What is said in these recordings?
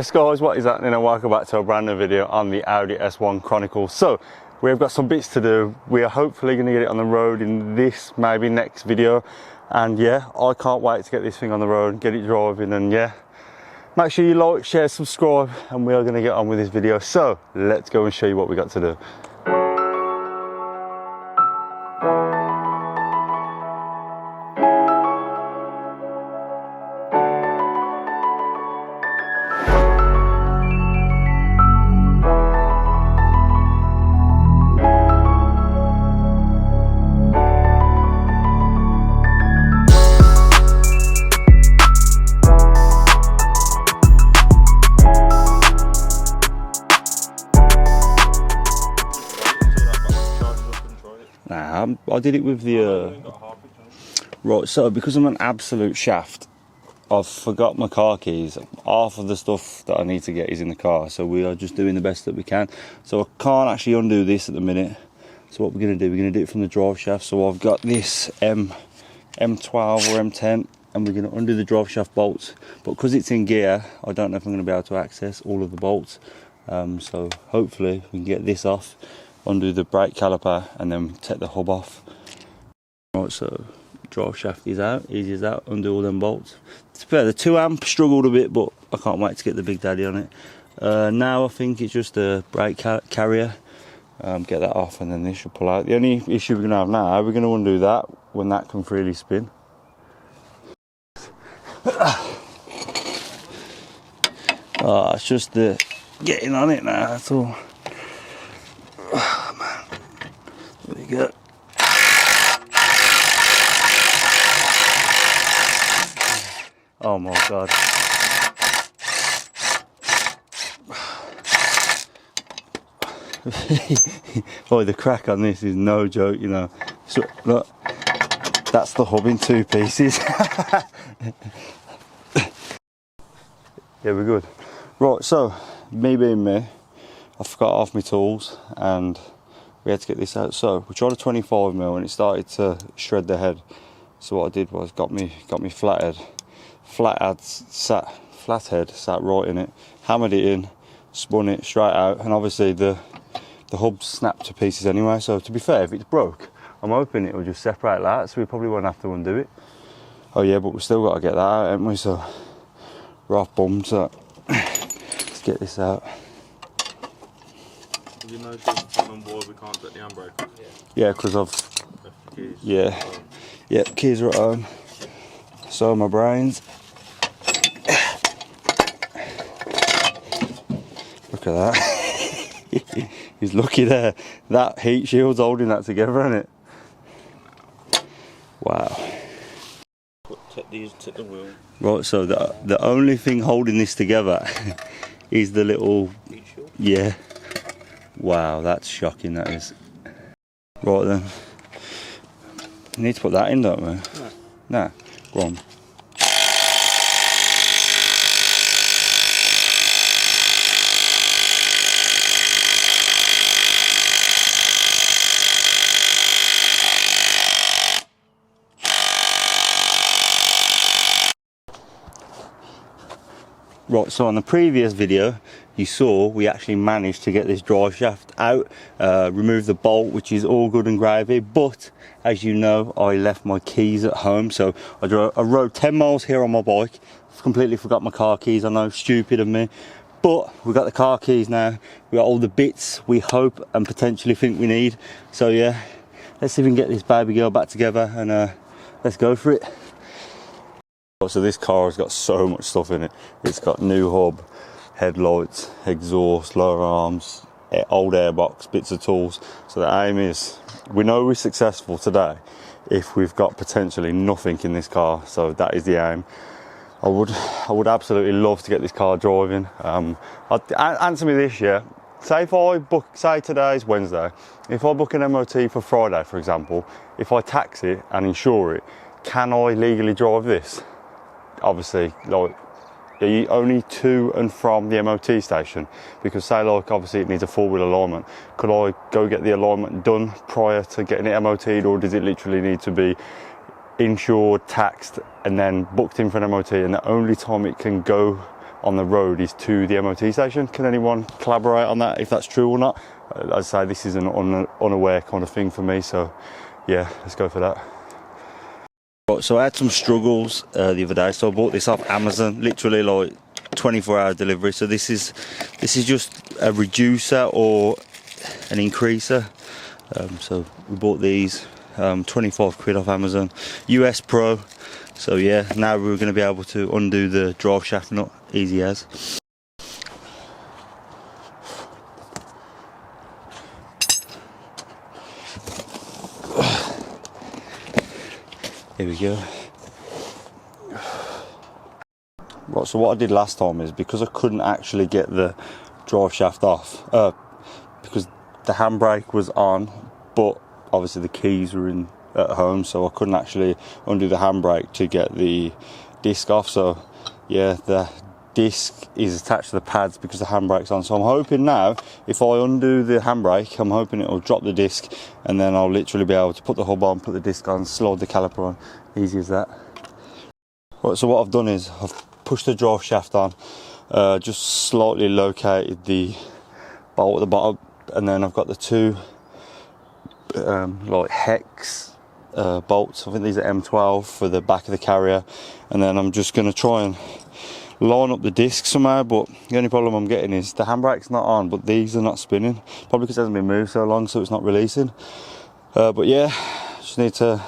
Yes guys, what is happening and welcome back to a brand new video on the Audi S1 Chronicles. So we've got some bits to do. We are hopefully going to get it on the road in this maybe next video, and yeah, I can't wait to get this thing on the road, get it driving, and yeah, make sure you like, share, subscribe, and we are going to get on with this video. So let's go and show you what we got to do. I did it with the right, so because I'm an absolute shaft, I've forgot my car keys. Half of the stuff that I need to get is in the car, so we are just doing the best that we can. So I can't actually undo this at the minute. So what we're going to do, we're going to do it from the drive shaft. So I've got this M12 or M10, and we're going to undo the drive shaft bolts, but because it's in gear, I don't know if I'm going to be able to access all of the bolts. So hopefully we can get this off, undo the brake caliper, and then take the hub off. Right, so drive shaft is out, easy as that, undo all them bolts. To be fair, the 2 amp struggled a bit, but I can't wait to get the big daddy on it. Now I think it's just a brake carrier. Get that off and then this should pull out. The only issue we're going to have now, we're going to undo that when that can freely spin. Oh, it's just the getting on it now, that's all. Oh, man. There you go. Oh my god. Boy, the crack on this is no joke, you know. So, look, that's the hub in 2 pieces. Yeah, we're good. Right, so, me being me, I forgot half my tools and we had to get this out. So, we tried a 25mm and it started to shred the head. So what I did was got me flathead. Flathead sat right in it, hammered it in, spun it straight out, and obviously the hub snapped to pieces anyway. So to be fair, if it's broke, I'm hoping it will just separate like that, so we probably won't have to undo it. Oh yeah, but we still got to get that out, haven't we? So we're off bummed. So let's get this out. Did you notice on board we can't get the handbrake? Yeah, because I've left the keys. Yeah, keys are at home. So my brains. Look at that. He's lucky there. That heat shield's holding that together, isn't it? Wow. Take the wheel. Right, so the only thing holding this together is the little Heat shield? Yeah. Wow, that's shocking, that is. Right then. We need to put that in, don't we? No. Nah, go on. Right, so on the previous video you saw we actually managed to get this drive shaft out, remove the bolt, which is all good and gravy, but as you know, I left my keys at home. So I rode 10 miles here on my bike, completely forgot my car keys. I know, stupid of me, but we got the car keys now, we got all the bits we hope and potentially think we need. So yeah, let's see if we can get this baby girl back together and let's go for it. So this car has got so much stuff in it. It's got new hub, headlights, exhaust, lower arms, old airbox, bits of tools. So the aim is, we know we're successful today if we've got potentially nothing in this car. So that is the aim. I would absolutely love to get this car driving. Answer me this, yeah. Say if I book, say today's Wednesday, if I book an MOT for Friday, for example, if I tax it and insure it, can I legally drive this? Obviously, like, are you only to and from the MOT station? Because say like obviously it needs a 4-wheel alignment. Could I go get the alignment done prior to getting it MOT'd, or does it literally need to be insured, taxed, and then booked in for an MOT, and the only time it can go on the road is to the MOT station. Can anyone collaborate on that, if that's true or not? As I say, this is an unaware kind of thing for me, so yeah, let's go for that. Right, so I had some struggles the other day, so I bought this off Amazon, literally like 24-hour delivery. So this is just a reducer or an increaser. So we bought these 25 quid off Amazon, US Pro. So yeah, now we're going to be able to undo the drive shaft nut, easy as. Here we go. Right, so what I did last time is, because I couldn't actually get the drive shaft off, because the handbrake was on, but obviously the keys were in at home, so I couldn't actually undo the handbrake to get the disc off. So yeah, the disc is attached to the pads because the handbrake's on. So I'm hoping now, if I undo the handbrake, I'm hoping it'll drop the disc, and then I'll literally be able to put the hub on, put the disc on, slide the caliper on, easy as that. Right, so what I've done is I've pushed the drive shaft on, just slightly located the bolt at the bottom, and then I've got the two like hex bolts. I think these are M12 for the back of the carrier, and then I'm just going to try and line up the disc somehow. But the only problem I'm getting is the handbrake's not on, but these are not spinning, probably because it hasn't been moved so long, so it's not releasing. But yeah, just need to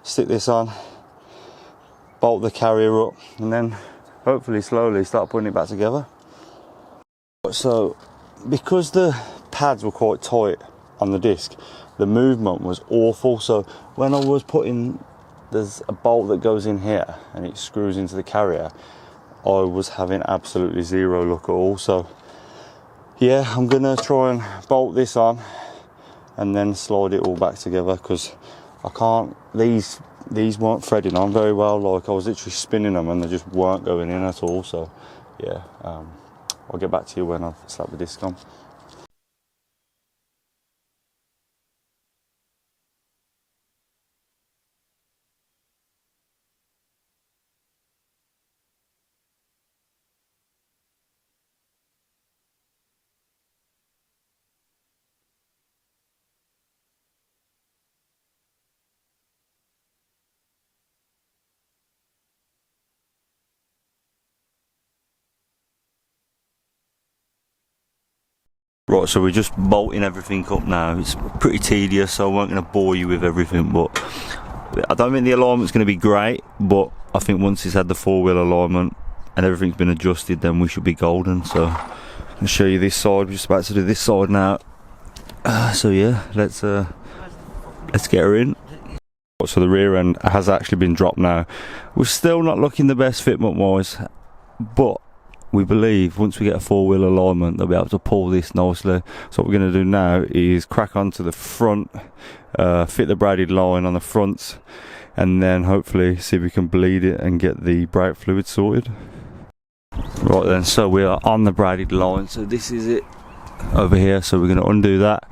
stick this on, bolt the carrier up, and then hopefully slowly start putting it back together. So because the pads were quite tight on the disc, the movement was awful. So when I was putting, there's a bolt that goes in here and it screws into the carrier, I was having absolutely zero luck at all. So yeah, I'm gonna try and bolt this on and then slide it all back together, because I can't, these weren't threading on very well. Like, I was literally spinning them and they just weren't going in at all. So yeah, I'll get back to you when I've slapped the disc on. Right, so we're just bolting everything up now. It's pretty tedious, so I won't going to bore you with everything, but I don't think the alignment's going to be great, but I think once it's had the four-wheel alignment and everything's been adjusted, then we should be golden. So I'll show you this side. We're just about to do this side now. So yeah, let's get her in. So the rear end has actually been dropped now. We're still not looking the best fitment wise, but we believe once we get a four-wheel alignment, they'll be able to pull this nicely. So what we're going to do now is crack onto the front, fit the braided line on the front, and then hopefully see if we can bleed it and get the brake fluid sorted. Right then, so we are on the braided line. So this is it over here. So we're going to undo that,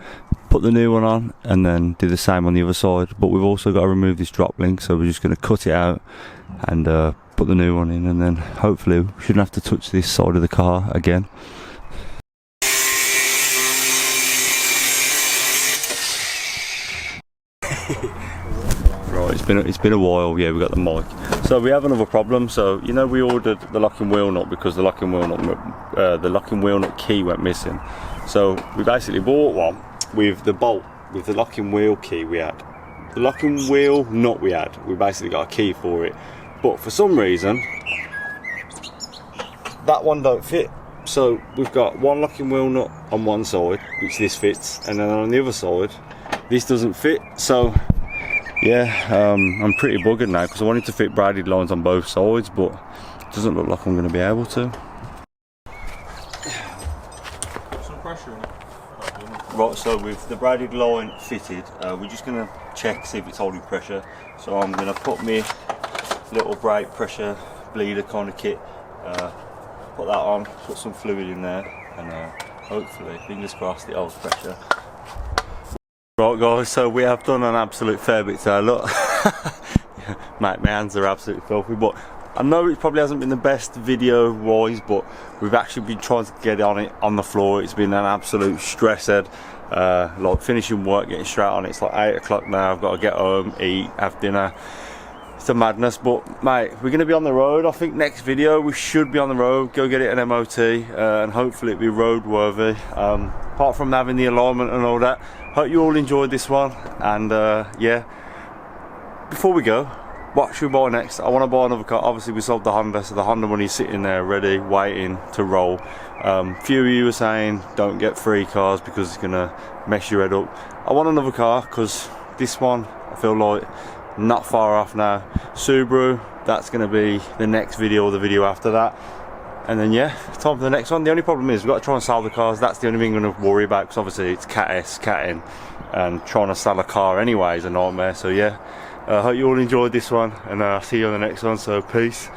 put the new one on, and then do the same on the other side. But we've also got to remove this drop link, so we're just going to cut it out and put the new one in, and then hopefully we shouldn't have to touch this side of the car again. Right, it's been a while. Yeah, we got the mic. So we have another problem. So you know, we ordered the locking wheel nut because the locking wheel nut key went missing. So we basically bought one with the bolt with the locking wheel key we had. The locking wheel nut we had. We basically got a key for it. But for some reason, that one don't fit. So we've got one locking wheel nut on one side, which this fits, and then on the other side, this doesn't fit. So yeah, I'm pretty buggered now because I wanted to fit braided lines on both sides, but it doesn't look like I'm going to be able to. Some pressure in it. Right, so with the braided line fitted, we're just going to check, see if it's holding pressure. So I'm going to put my little brake pressure bleeder kind of kit, put that on, put some fluid in there, and hopefully, fingers crossed, it holds pressure. Right guys, so we have done an absolute fair bit today. Look, mate, my hands are absolutely filthy, but I know it probably hasn't been the best video wise, but we've actually been trying to get on it on the floor. It's been an absolute stress head. Like finishing work, getting straight on it. It's like 8 o'clock now. I've got to get home, eat, have dinner. It's a madness, but mate, we're going to be on the road. I think next video we should be on the road, go get it an MOT, and hopefully it'll be roadworthy. Apart from having the alignment and all that, hope you all enjoyed this one. And yeah, before we go, what should we buy next? I want to buy another car. Obviously we sold the Honda, so the Honda money's sitting there ready, waiting to roll. Few of you were saying don't get free cars because it's going to mess your head up. I want another car because this one, I feel like, not far off now. Subaru, that's going to be the next video or the video after that. And then yeah, time for the next one. The only problem is we've got to try and sell the cars. That's the only thing I'm going to worry about, because obviously it's Cat S, Cat N, and trying to sell a car anyway is a nightmare. So yeah, I hope you all enjoyed this one, and I'll see you on the next one. So peace.